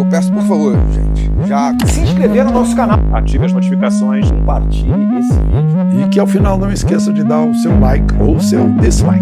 eu peço, por favor, gente, já se inscrever no nosso canal, ative as notificações, compartilhe esse vídeo e que ao final não esqueça de dar o seu like ou o seu dislike.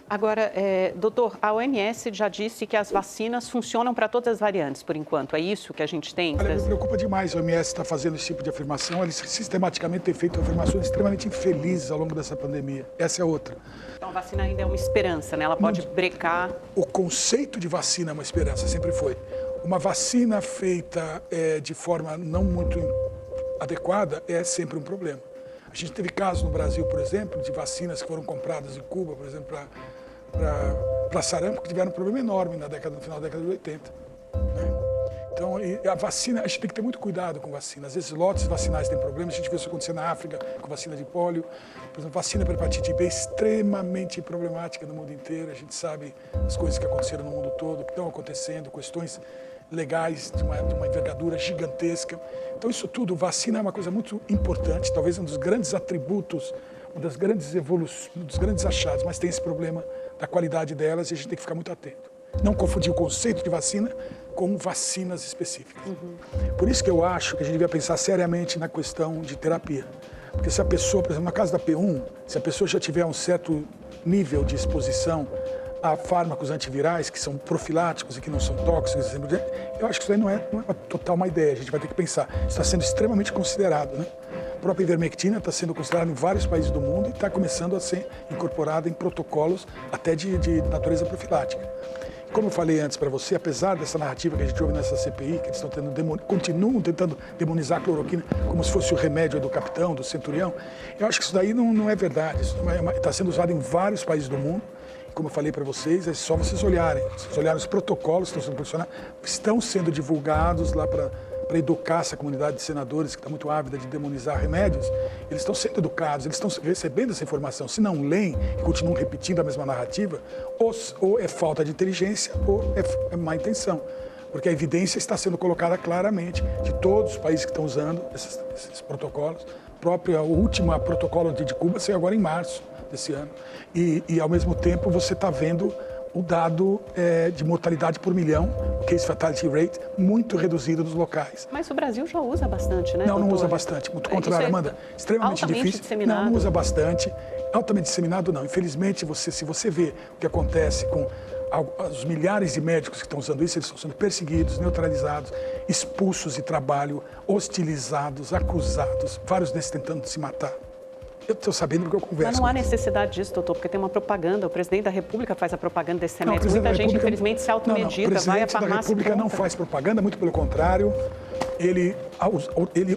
Agora, doutor, a OMS já disse que as vacinas funcionam para todas as variantes, por enquanto. É isso que a gente tem? Olha, me preocupa demais a OMS estar fazendo esse tipo de afirmação. Eles sistematicamente têm feito afirmações extremamente infelizes ao longo dessa pandemia. Essa é outra. Então a vacina ainda é uma esperança, né? Ela pode brecar... O conceito de vacina é uma esperança, sempre foi. Uma vacina feita de forma não muito adequada é sempre um problema. A gente teve casos no Brasil, por exemplo, de vacinas que foram compradas em Cuba, por exemplo, para sarampo, que tiveram um problema enorme no final da década de 80. Né? Então, a vacina, a gente tem que ter muito cuidado com vacina. Às vezes, lotes vacinais têm problemas. A gente vê isso acontecer na África com vacina de pólio. Por exemplo, vacina para hepatite B é extremamente problemática no mundo inteiro. A gente sabe as coisas que aconteceram no mundo todo, que estão acontecendo, questões legais de uma envergadura gigantesca. Então, isso tudo, vacina é uma coisa muito importante, talvez um dos grandes atributos, uma das grandes evoluções, um dos grandes achados, mas tem esse problema da qualidade delas e a gente tem que ficar muito atento. Não confundir o conceito de vacina com vacinas específicas. Por isso que eu acho que a gente devia pensar seriamente na questão de terapia. Porque se a pessoa, por exemplo, na caso da P1, se a pessoa já tiver um certo nível de exposição a fármacos antivirais que são profiláticos e que não são tóxicos, eu acho que isso aí não é uma total uma ideia, a gente vai ter que pensar. Isso está sendo extremamente considerado, né? A própria ivermectina está sendo considerada em vários países do mundo e está começando a ser incorporada em protocolos até de natureza profilática. Como eu falei antes para você, apesar dessa narrativa que a gente ouve nessa CPI, que eles continuam tentando demonizar a cloroquina como se fosse o remédio do capitão, do centurião, eu acho que isso daí não é verdade. Isso está sendo usado em vários países do mundo. Como eu falei para vocês, é só vocês olharem. Vocês olharem os protocolos que estão sendo divulgados lá para educar essa comunidade de senadores que está muito ávida de demonizar remédios. Eles estão sendo educados, eles estão recebendo essa informação. Se não leem e continuam repetindo a mesma narrativa, ou é falta de inteligência ou é má intenção. Porque a evidência está sendo colocada claramente de todos os países que estão usando esses protocolos. O último protocolo de Cuba saiu agora em março desse ano. E ao mesmo tempo, você está vendo o dado de mortalidade por milhão, o case fatality rate, muito reduzido nos locais. Mas o Brasil já usa bastante, né, Não, doutor? Não usa bastante. Muito contrário, Amanda. Extremamente difícil. Disseminado. Não usa bastante. Altamente disseminado, não. Infelizmente, se você vê o que acontece com os milhares de médicos que estão usando isso, eles estão sendo perseguidos, neutralizados, expulsos de trabalho, hostilizados, acusados, vários desses tentando se matar. Eu estou sabendo porque eu converso. Mas não há necessidade disso, doutor, porque tem uma propaganda. O presidente da República faz a propaganda desse remédio. Muita gente, infelizmente, se automedica, vai à farmácia. O presidente da República não faz propaganda, muito pelo contrário. Ele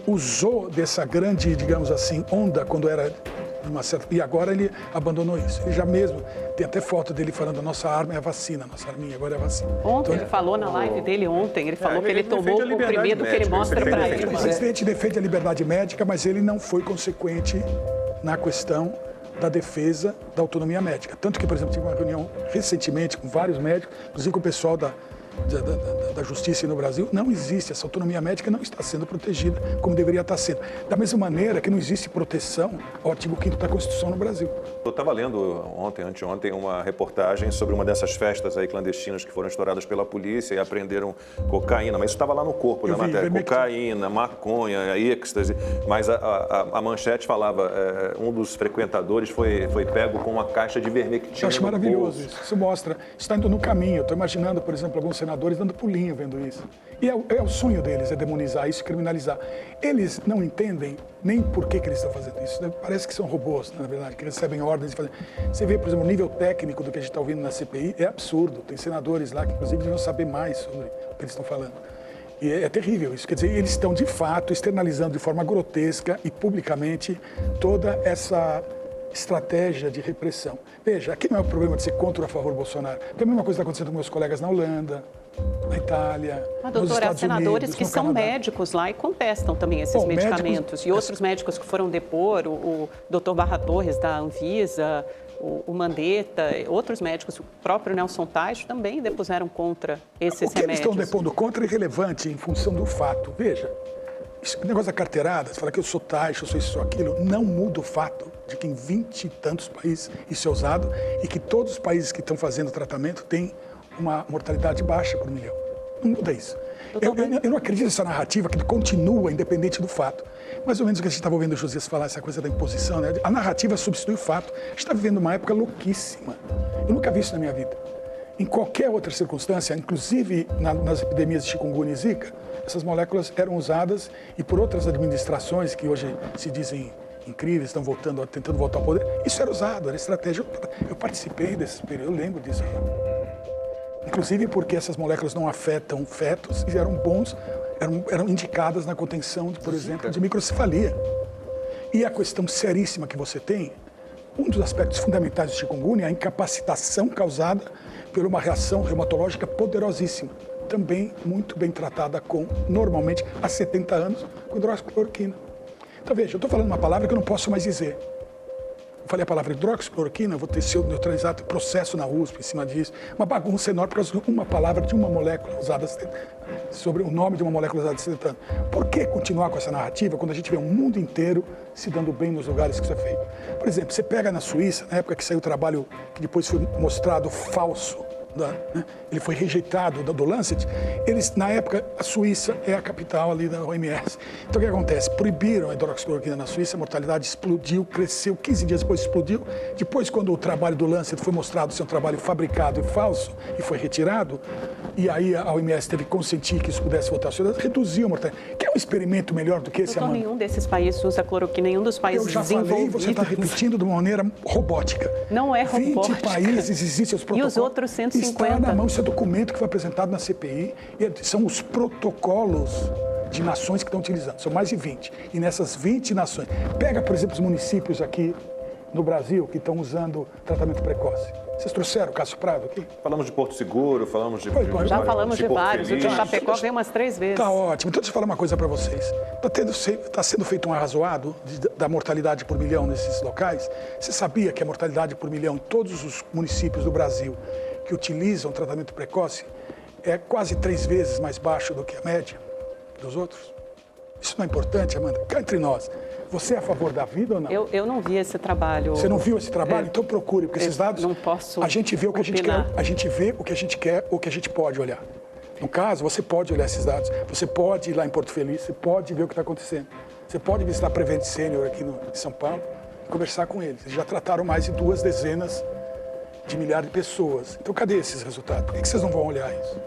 usou dessa grande, digamos assim, onda quando era uma certa... E agora ele abandonou isso. Ele já mesmo, tem até foto dele falando, a nossa arma é a vacina, nossa arminha agora é a vacina. Ontem ele falou na live dele, ele falou que ele tomou o comprimido que ele mostra para ele. O presidente defende a liberdade médica, mas ele não foi consequente na questão da defesa da autonomia médica. Tanto que, por exemplo, tive uma reunião recentemente com vários médicos, inclusive com o pessoal da justiça no Brasil. Não existe, essa autonomia médica não está sendo protegida como deveria estar sendo. Da mesma maneira que não existe proteção ao artigo 5º da Constituição no Brasil. Eu estava lendo anteontem, uma reportagem sobre uma dessas festas aí clandestinas que foram estouradas pela polícia e apreenderam cocaína, mas isso estava lá no corpo da matéria. Cocaína, maconha, êxtase, mas a manchete falava, um dos frequentadores foi pego com uma caixa de vermectina. Eu acho maravilhoso isso. Isso mostra, está indo no caminho. Estou imaginando, por exemplo, alguns senadores dando pulinho vendo isso. E é o sonho deles, é demonizar isso, criminalizar. Eles não entendem nem por que eles estão fazendo isso. Parece que são robôs, na verdade, que recebem ordens e fazem. Você vê, por exemplo, o nível técnico do que a gente está ouvindo na CPI é absurdo. Tem senadores lá que, inclusive, deviam saber mais sobre o que eles estão falando. E é terrível isso. Quer dizer, eles estão, de fato, externalizando de forma grotesca e publicamente toda essa estratégia de repressão. Veja, aqui não é o problema de ser contra ou a favor do Bolsonaro. É a mesma coisa que está acontecendo com meus colegas na Holanda, na Itália, nos Estados doutora, há senadores Unidos, que são Canadá. Médicos lá e contestam também esses medicamentos. E outros médicos que foram depor, o doutor Barra Torres da Anvisa, o Mandetta, outros médicos, o próprio Nelson Taix também depuseram contra esses remédios. O que eles estão depondo contra é irrelevante em função do fato. Veja, o negócio da carteirada, você fala que eu sou Taix, eu sou isso, sou aquilo, não muda o fato de que em 20 e tantos países isso é usado e que todos os países que estão fazendo tratamento têm uma mortalidade baixa por milhão. não muda isso. Eu não acredito nessa narrativa que continua independente do fato. Mais ou menos o que a gente estava ouvindo o Josias falar, essa coisa da imposição, né? A narrativa substitui o fato. A gente está vivendo uma época louquíssima. Eu nunca vi isso na minha vida. Em qualquer outra circunstância, inclusive nas epidemias de chikungunya e zika, essas moléculas eram usadas e por outras administrações que hoje se dizem incríveis, estão tentando voltar ao poder, isso era usado, era estratégia. Eu participei desse período, eu lembro disso. Inclusive porque essas moléculas não afetam fetos e eram bons, eram indicadas na contenção, por exemplo, de microcefalia. E a questão seríssima que você tem, um dos aspectos fundamentais do chikungunya é a incapacitação causada por uma reação reumatológica poderosíssima, também muito bem tratada normalmente, há 70 anos, com hidroxicloroquina. Então veja, eu estou falando uma palavra que eu não posso mais dizer. Eu falei a palavra hidroxicloroquina, vou ter sido neutralizado, processo na USP em cima disso. Uma bagunça enorme por causa de uma palavra de uma molécula usada sobre o nome de uma molécula usada há 70 anos. Por que continuar com essa narrativa quando a gente vê o mundo inteiro se dando bem nos lugares que isso é feito? Por exemplo, você pega na Suíça, na época que saiu o trabalho que depois foi mostrado falso, ele foi rejeitado do Lancet, na época, a Suíça é a capital ali da OMS. Então, o que acontece? Proibiram a hidroxicloroquina na Suíça, a mortalidade explodiu, cresceu, 15 dias depois explodiu. Depois, quando o trabalho do Lancet foi mostrado ser um trabalho fabricado e falso, e foi retirado, e aí a OMS teve que consentir que isso pudesse voltar a ser, reduziu a mortalidade. Quer um experimento melhor do que esse, Amanda? Nenhum desses países usa cloroquina, nenhum dos países desenvolvidos. Eu já falei, você está repetindo de uma maneira robótica. Não é robótica. 20 países existem os protocolos. E os outros 150? Está na mão, esse é o documento que foi apresentado na CPI, e são os protocolos de nações que estão utilizando, são mais de 20. E nessas 20 nações, pega, por exemplo, os municípios aqui no Brasil que estão usando tratamento precoce. Vocês trouxeram o Cássio Prado aqui? Falamos de Porto Seguro, falamos de... Já falamos de vários, o de Chapecó veio umas 3 vezes. Tá ótimo. Então, deixa eu falar uma coisa para vocês. Está sendo feito um arrazoado da mortalidade por milhão nesses locais. Você sabia que a mortalidade por milhão em todos os municípios do Brasil que utilizam tratamento precoce é quase 3 vezes mais baixo do que a média dos outros? Isso não é importante, Amanda? Cá entre nós. Você é a favor da vida ou não? Eu não vi esse trabalho. Você não viu esse trabalho? Então procure, porque esses dados... Não posso a gente vê o que opinar. a gente vê o que a gente quer, o que a gente pode olhar. No caso, você pode olhar esses dados. Você pode ir lá em Porto Feliz, você pode ver o que está acontecendo. Você pode visitar a Prevent Senior aqui em São Paulo e conversar com eles. Eles já trataram mais de 2 dezenas de milhares de pessoas. Então, cadê esses resultados? Por que vocês não vão olhar isso?